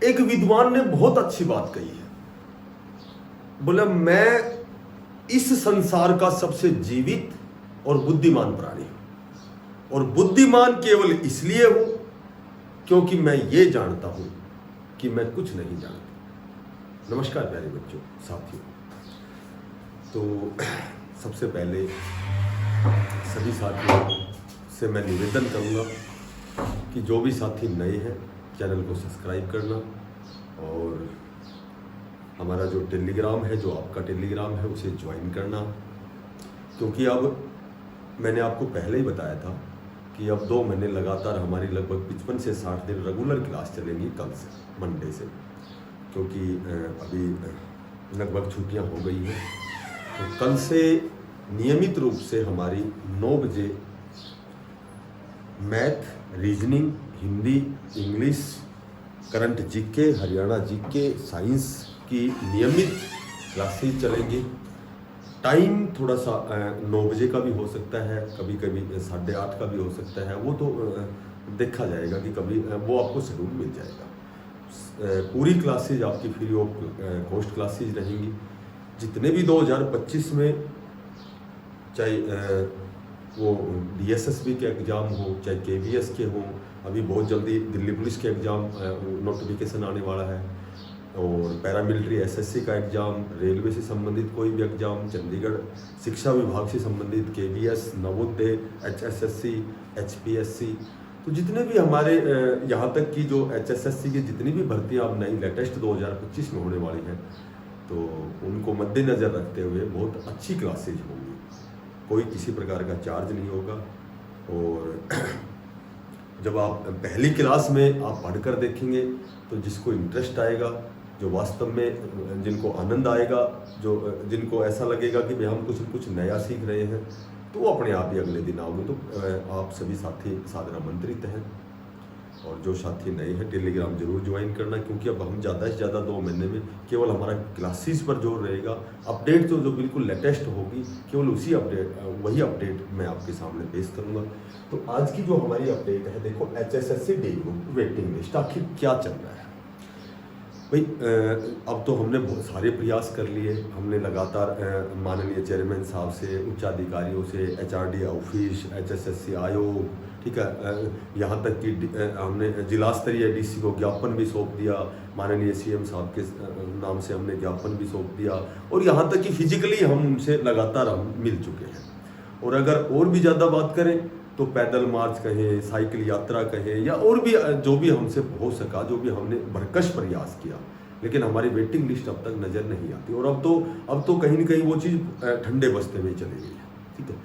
एक विद्वान ने बहुत अच्छी बात कही है, बोला मैं इस संसार का सबसे जीवित और बुद्धिमान प्राणी हूं, और बुद्धिमान केवल इसलिए हूं क्योंकि मैं ये जानता हूं कि मैं कुछ नहीं जानता। नमस्कार प्यारे बच्चों, साथियों। तो सबसे पहले सभी साथियों से मैं निवेदन करूंगा कि जो भी साथी नए हैं चैनल को सब्सक्राइब करना, और हमारा जो टेलीग्राम है, जो आपका टेलीग्राम है, उसे ज्वाइन करना। क्योंकि अब मैंने आपको पहले ही बताया था कि अब 2 महीने लगातार हमारी लगभग 55 से 60 दिन रेगुलर क्लास चलेंगी कल से, मंडे से, क्योंकि अभी लगभग छुट्टियां हो गई हैं। तो कल से नियमित रूप से हमारी 9 बजे math, reasoning, Hindi, English, current GK, Haryana GK, science की नियमित क्लासेस चलेंगी। टाइम थोड़ा सा 9 बजे का भी हो सकता है, कभी कभी 8:30 का भी हो सकता है, वो तो देखा जाएगा कि कभी वो आपको शेड्यूल मिल जाएगा। पूरी क्लासेज आपकी फ्री ऑफ कॉस्ट क्लासेज रहेंगी। जितने भी 2025 में, चाहे वो DSSB के एग्ज़ाम हो, चाहे KVS के हो, अभी बहुत जल्दी दिल्ली पुलिस के एग्ज़ाम नोटिफिकेशन आने वाला है, और पैरामिलिट्री SSC का एग्ज़ाम, रेलवे से संबंधित कोई भी एग्ज़ाम, चंडीगढ़ शिक्षा विभाग से संबंधित KVS, नवोदय, HSSC, HPSC, तो जितने भी हमारे यहाँ तक की जो HSSC की जितनी भी भर्तियाँ अब नई लेटेस्ट 2025 में होने वाली हैं, तो उनको मद्देनज़र रखते हुए बहुत अच्छी क्लासेज होंगी। कोई किसी प्रकार का चार्ज नहीं होगा, और जब आप पहली क्लास में आप पढ़कर देखेंगे तो जिसको इंटरेस्ट आएगा, जो वास्तव में जिनको आनंद आएगा, जो जिनको ऐसा लगेगा कि भाई हम कुछ नया सीख रहे हैं, तो वो अपने आप ही अगले दिन आओगे। तो आप सभी साथी सादर आमंत्रित हैं, और जो साथी नए हैं टेलीग्राम जरूर ज्वाइन करना, क्योंकि अब हम ज़्यादा से ज़्यादा 2 महीने में केवल हमारा क्लासेस पर जोर रहेगा। अपडेट जो बिल्कुल लेटेस्ट होगी, केवल वही अपडेट मैं आपके सामने पेश करूँगा। तो आज की जो हमारी अपडेट है, देखो HSSC D group waiting list आखिर क्या चल रहा है भाई। अब तो हमने बहुत सारे प्रयास कर लिए, हमने लगातार माननीय चेयरमैन साहब से, उच्चाधिकारियों से, HRD ऑफिस, HSSC आयोग, ठीक है, यहाँ तक कि हमने जिला स्तरीय DC को ज्ञापन भी सौंप दिया, माननीय CM साहब के नाम से हमने ज्ञापन भी सौंप दिया, और यहाँ तक कि फिजिकली हम उनसे लगातार हम मिल चुके हैं। और अगर और भी ज़्यादा बात करें तो पैदल मार्च कहें, साइकिल यात्रा कहें, या और भी जो भी हमसे हो सका, जो भी हमने भरकश प्रयास किया, लेकिन हमारी वेटिंग लिस्ट अब तक नज़र नहीं आती। और अब तो कहीं ना कहीं वो चीज़ ठंडे बस्ते में चली गई है, ठीक है।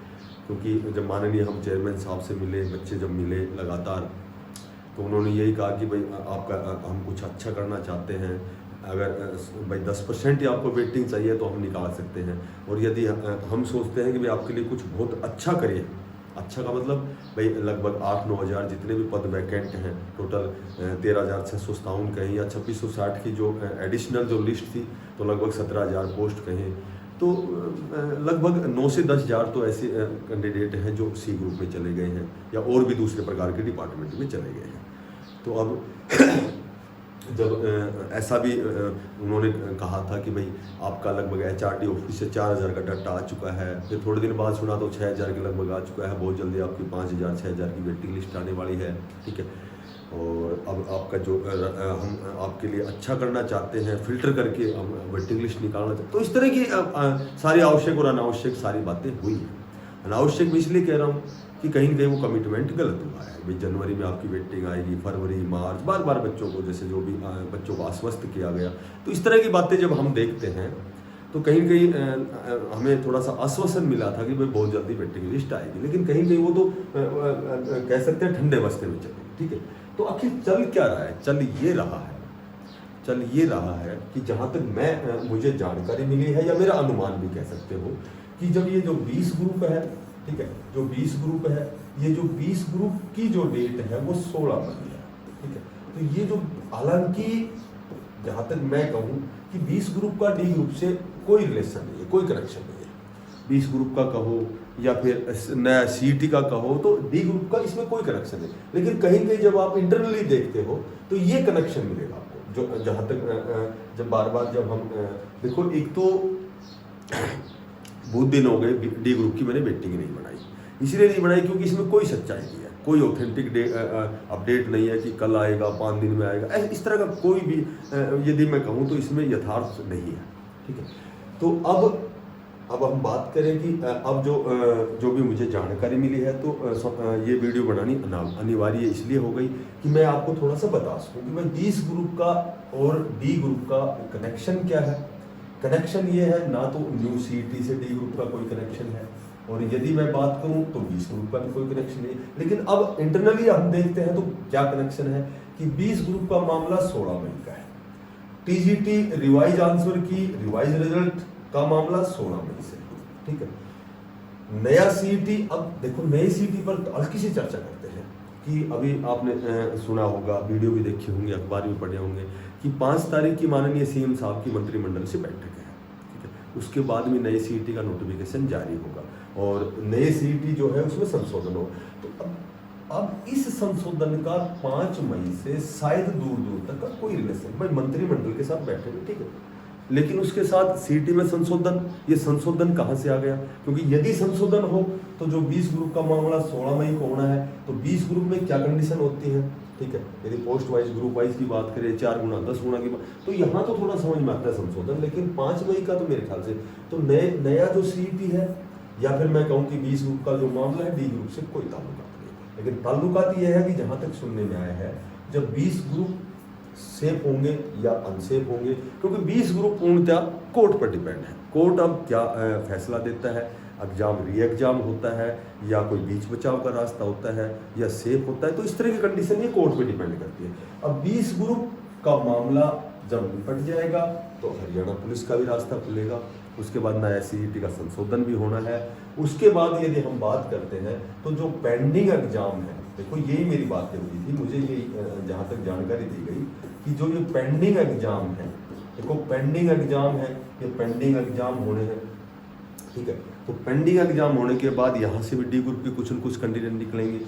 क्योंकि जब माननीय हम चेयरमैन साहब से मिले, बच्चे जब मिले लगातार, तो उन्होंने यही कहा कि भाई आपका हम कुछ अच्छा करना चाहते हैं, अगर भाई 10% ही आपको वेटिंग चाहिए तो हम निकाल सकते हैं, और यदि हम सोचते हैं कि भाई आपके लिए कुछ बहुत अच्छा करिए, अच्छा का मतलब भाई लगभग 8-9 हज़ार जितने भी पद वैकेंट हैं, टोटल 13,657 कहें, या 2660 की जो एडिशनल जो लिस्ट थी, तो लगभग 17,000 पोस्ट कहें, तो लगभग 9 से 10 हज़ार तो ऐसे कैंडिडेट हैं जो C ग्रुप में चले गए हैं, या और भी दूसरे प्रकार के डिपार्टमेंट में चले गए हैं। तो अब जब ऐसा भी उन्होंने कहा था कि भाई आपका लगभग HRD ऑफिस से 4,000 का डाटा आ चुका है, फिर थोड़े दिन बाद सुना तो 6,000 के लगभग आ चुका है, बहुत जल्दी आपकी 5,000 6,000 की वेटिंग लिस्ट आने वाली है, ठीक है। और अब आपका जो हम आपके लिए अच्छा करना चाहते हैं, फिल्टर करके हम वेटिंग लिस्ट निकालना चाहते हैं। तो इस तरह की सारी आवश्यक और अनावश्यक सारी बातें हुई हैं। अनावश्यक मैं इसलिए कह रहा हूँ कि कहीं ना कहीं वो कमिटमेंट गलत हुआ है। भाई जनवरी में आपकी वेटिंग आएगी, फरवरी, मार्च, बार बार बच्चों को जैसे जो भी बच्चों को आश्वस्त किया गया। तो इस तरह की बातें जब हम देखते हैं तो कहीं ना कहीं हमें थोड़ा सा आश्वासन मिला था कि भाई बहुत जल्दी वेटिंग लिस्ट आएगी, लेकिन कहीं कहीं वो तो कह सकते हैं ठंडे बस्ते में चलेगी, ठीक है। तो आखिर चल क्या रहा है? चल ये रहा है कि जहाँ तक मुझे जानकारी मिली है, या मेरा अनुमान भी कह सकते हो, कि जब ये जो 20 ग्रुप है, ठीक है, जो 20 ग्रुप है, ये जो 20 ग्रुप की जो डेट है वो 16 बनी है, ठीक है। तो ये जो, हालांकि जहाँ तक मैं कहूँ कि 20 ग्रुप का D ग्रुप से कोई रिलेशन नहीं है, कोई कनेक्शन नहीं है। 20 ग्रुप का कहो या फिर नया CET का कहो, तो D ग्रुप का इसमें कोई कनेक्शन नहीं। लेकिन कहीं कहीं जब आप इंटरनली देखते हो तो ये कनेक्शन मिलेगा आपको। जो जहाँ तक जब बार बार जब हम देखो, एक तो बहुत दिन हो गए डी ग्रुप की मैंने वेटिंग नहीं बनाई, इसलिए नहीं बनाई क्योंकि इसमें कोई सच्चाई नहीं है, कोई ऑथेंटिक अपडेट नहीं है कि कल आएगा, 5 दिन में आएगा, इस तरह का कोई भी यदि मैं कहूँ तो इसमें यथार्थ नहीं है। ठीक है, तो अब हम बात करें कि अब जो भी मुझे जानकारी मिली है, तो ये वीडियो बनानी अनिवार्य इसलिए हो गई कि मैं आपको थोड़ा सा बता सकूं कि मैं 20 ग्रुप का और डी ग्रुप का कनेक्शन क्या है। कनेक्शन ये है, ना तो न्यू सीईटी से डी ग्रुप का कोई कनेक्शन है, और यदि मैं बात करूं तो 20 ग्रुप का भी कोई कनेक्शन नहीं है। लेकिन अब इंटरनली हम देखते हैं तो क्या कनेक्शन है कि 20 ग्रुप का मामला 16 मई का है, टीजीटी रिवाइज आंसर की रिवाइज रिजल्ट का मामला 16 मई से। ठीक है, नया सीईटी, अब देखो नए सीईटी पर हल्की सी चर्चा करते हैं कि अभी आपने सुना होगा, वीडियो भी देखी होंगी, अखबार भी पढ़े होंगे कि 5 तारीख की माननीय सीएम साहब की मंत्रिमंडल से बैठक है। ठीक है, उसके बाद में नए सीईटी का नोटिफिकेशन जारी होगा और नए सीईटी जो है उसमें संशोधन हो। तो अब इस संशोधन का 5 मई से शायद दूर दूर तक का कोई रिलेशन, भाई मंत्रिमंडल के साथ बैठे हुए, ठीक है, लेकिन उसके साथ सीईटी में संशोधन, ये संशोधन कहाँ से आ गया? क्योंकि यदि संशोधन हो तो जो 20 ग्रुप का मामला 16 मई को होना है, तो 20 ग्रुप में क्या कंडीशन होती है? ठीक है, यदि पोस्ट वाइज ग्रुप वाइज की बात करें 4 गुना 10 गुना की बात, तो यहाँ तो थोड़ा समझ में आता है संशोधन, लेकिन 5 मई का तो मेरे ख्याल से तो नया जो सीईटी है, या फिर मैं कहूँ कि 20 ग्रुप का जो मामला है डी ग्रुप से कोई ताल्लुकात नहीं। लेकिन ताल्लुकात ये है कि जहाँ तक सुनने में आया है, जब 20 ग्रुप सेफ होंगे या अनसेफ होंगे, क्योंकि 20 ग्रुप पूर्णतः कोर्ट पर डिपेंड है। कोर्ट अब क्या फैसला देता है, एग्जाम री एग्जाम होता है या कोई बीच बचाव का रास्ता होता है या सेफ होता है, तो इस तरह की कंडीशन ये कोर्ट पे डिपेंड करती है। अब 20 ग्रुप का मामला जब निपट जाएगा तो हरियाणा पुलिस का भी रास्ता खुलेगा, उसके बाद नया सीईटी का संशोधन भी होना है। उसके बाद यदि हम बात करते हैं तो जो पेंडिंग एग्जाम है, देखो यही मेरी बातें हुई थी, मुझे ये जहाँ तक जानकारी दी गई कि जो ये पेंडिंग एग्जाम है, देखो पेंडिंग एग्जाम है, ये पेंडिंग एग्जाम होने हैं। ठीक है, तो पेंडिंग एग्जाम होने के बाद यहाँ से भी डी ग्रुप की कुछ न कुछ कंडीशन निकलेंगे।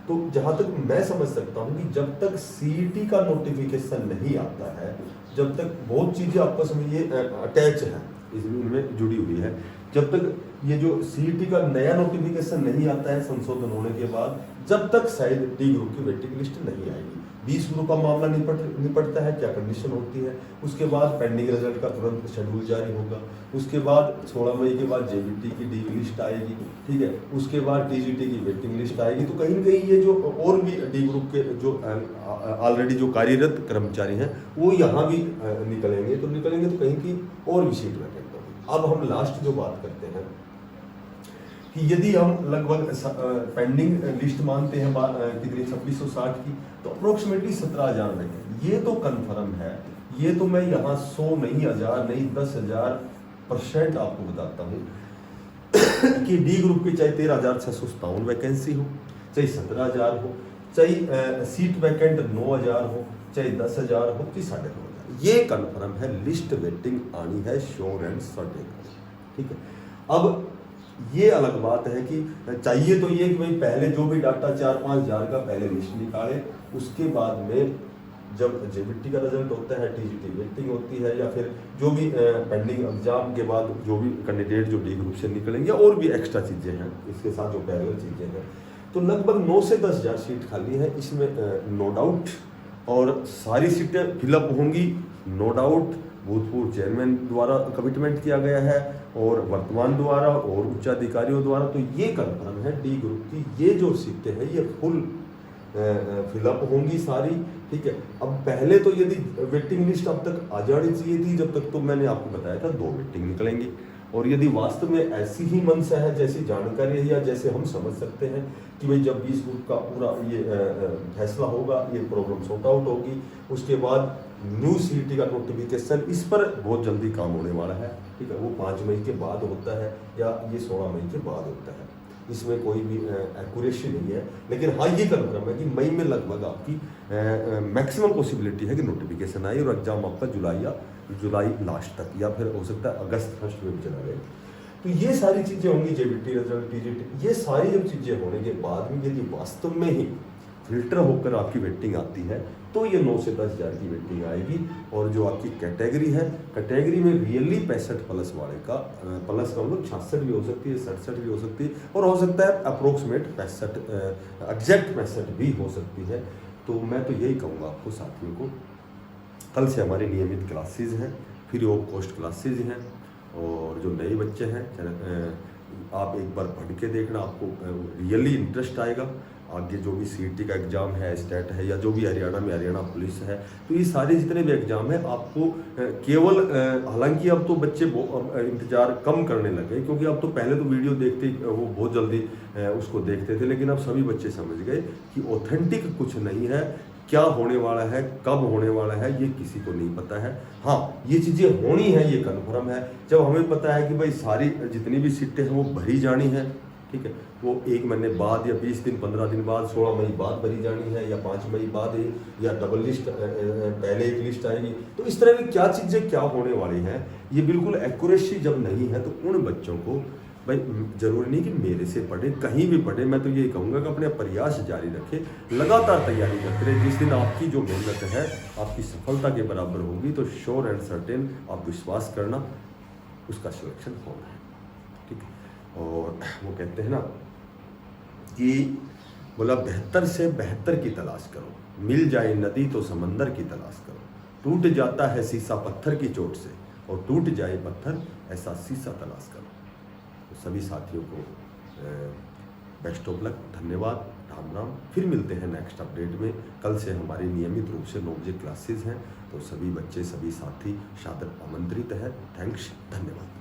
तो जहाँ तक मैं समझ सकता हूँ कि जब तक सीईटी का नोटिफिकेशन नहीं आता है, जब तक बहुत चीज़ें आपस में ये अटैच है, इनमें जुड़ी हुई है, जब तक ये जो सीईटी का नया नोटिफिकेशन नहीं आता है संशोधन होने के बाद, जब तक शायद डी ग्रुप की वेटिंग लिस्ट नहीं आएगी। 20 ग्रुप का मामला निपटता है, क्या कंडीशन होती है, उसके बाद पेंडिंग रिजल्ट का तुरंत शेड्यूल जारी होगा, उसके बाद 16 मई के बाद जेबीटी की डी लिस्ट आएगी। ठीक है, उसके बाद टीजीटी की वेटिंग लिस्ट आएगी। तो कहीं न कहीं ये जो और भी डी ग्रुप के जो ऑलरेडी जो कार्यरत कर्मचारी हैं वो यहाँ भी निकलेंगे, तो कहीं की और भी सीट वैकेंट होगी। अब हम लास्ट जो बात करते हैं कि यदि हम लगभग पेंडिंग लिस्ट मानते हैं कितनी 2660 की, तो अप्रोक्सीमेटली 17,000 वैकेंट, ये तो कन्फर्म है। ये तो मैं यहाँ 100 नहीं, 1000 नहीं, 10,000% आपको बताता हूँ कि डी ग्रुप की चाहे 13,657 वैकेंसी हो, चाहे 17,000 हो, चाहे सीट वैकेंट 9,000 हो, चाहे 10,000 हो, चाहे 9,500, ये कन्फर्म है, लिस्ट वेटिंग आनी है श्योर एंड सर्टेन। ठीक है, अब ये अलग बात है कि चाहिए तो ये कि भाई पहले जो भी डाटा 4-5 हज़ार का पहले लिस्ट निकाले, उसके बाद में जब जेबीटी का रिजल्ट होता है, टीजीटी वेटिंग होती है, या फिर जो भी पेंडिंग एग्जाम के बाद जो भी कैंडिडेट जो डी ग्रुप से निकलेंगे, और भी एक्स्ट्रा चीज़ें हैं इसके साथ जो पैरेलल चीज़ें हैं, तो लगभग 9 से 10 हज़ार सीट खाली है इसमें, नो डाउट। और सारी सीटें फिलअप होंगी, नो डाउट। भूतपूर्व चेयरमैन द्वारा कमिटमेंट किया गया है और वर्तमान द्वारा और उच्चाधिकारियों द्वारा, तो ये कन्फर्म है डी ग्रुप की ये जो सीटें हैं ये फुल फिलअप होंगी सारी। ठीक है, अब पहले तो यदि वेटिंग लिस्ट अब तक आ जानी चाहिए थी, जब तक तो मैंने आपको बताया था 2 वेटिंग निकलेंगी, और यदि वास्तव में ऐसी ही मंशा है, जैसी जानकारी है या जैसे हम समझ सकते हैं कि भाई जब 20 ग्रुप का पूरा ये फैसला होगा, ये प्रॉब्लम सॉर्ट आउट होगी, उसके बाद न्यू सीईटी का नोटिफिकेशन, इस पर बहुत जल्दी काम होने वाला है। ठीक है, वो 5 मई के बाद होता है या ये 16 मई के बाद होता है, इसमें कोई भी एक्यूरेसी नहीं है। लेकिन हाँ ये कन्फर्म है कि मई में लगभग आपकी मैक्सिमम पॉसिबिलिटी है कि नोटिफिकेशन आए और एग्जाम आपका जुलाई लास्ट तक, या फिर हो सकता है अगस्त फर्स्ट में भी चला गया। तो ये सारी चीज़ें होंगी, जेबीटी रिजल्ट, टीजीटी, ये सारी जब चीज़ें होने के बाद में यदि वास्तव में ही फिल्टर होकर आपकी वेटिंग आती है तो ये 9 से 10 हज़ार की वेटिंग आएगी। और जो आपकी कैटेगरी है, कैटेगरी में रियली 65 प्लस वाले का प्लस का मतलब 66 भी हो सकती है, 67 भी हो सकती है, और हो सकता है अप्रोक्सीमेट 65 एग्जैक्ट 65 भी हो सकती है। तो मैं तो यही कहूँगा आपको साथियों को, कल से हमारी नियमित क्लासेज हैं, फ्री ऑफ कॉस्ट क्लासेज हैं। और जो नए बच्चे हैं आप एक बार पढ़ के देखना, आपको रियली इंटरेस्ट आएगा। आगे जो भी सीईटी का एग्ज़ाम है, स्टेट है, या जो भी हरियाणा में हरियाणा पुलिस है, तो ये सारे जितने भी एग्ज़ाम है आपको केवल हालांकि अब तो बच्चे इंतज़ार कम करने लगे, क्योंकि अब तो पहले तो वीडियो देखते वो बहुत जल्दी उसको देखते थे, लेकिन अब सभी बच्चे समझ गए कि ऑथेंटिक कुछ नहीं है। क्या होने वाला है, कब होने वाला है, ये किसी को नहीं पता है। हाँ, ये चीज़ें होनी है, ये कन्फर्म है। जब हमें पता है कि भाई सारी जितनी भी सीटें हैं वो भरी जानी है, ठीक है, वो 1 महीने बाद या 20 दिन 15 दिन बाद 16 मई बाद भरी जानी है, या 5 मई बाद है, या डबल लिस्ट पहले एक लिस्ट आएगी, तो इस तरह की क्या चीज़ें क्या होने वाली हैं, ये बिल्कुल एक्यूरेसी जब नहीं है तो उन बच्चों को भाई जरूरी नहीं कि मेरे से पढ़े, कहीं भी पढ़े, मैं तो ये कहूँगा कि अपने प्रयास जारी रखें, लगातार तैयारी करते रहे। जिस दिन आपकी जो मेहनत है आपकी सफलता के बराबर होगी तो श्योर एंड सर्टेन आप विश्वास करना उसका सिलेक्शन होना है, ठीक है। और वो कहते हैं ना कि बोला बेहतर से बेहतर की तलाश करो, मिल जाए नदी तो समंदर की तलाश करो, टूट जाता है शीशा पत्थर की चोट से और टूट जाए पत्थर ऐसा शीशा तलाश करो। तो सभी साथियों को बेस्ट ऑफ लक, धन्यवाद, राम राम। फिर मिलते हैं नेक्स्ट अपडेट में। कल से हमारी नियमित रूप से 9 बजे क्लासेज हैं, तो सभी बच्चे सभी साथी सादर आमंत्रित है। थैंक्स, धन्यवाद।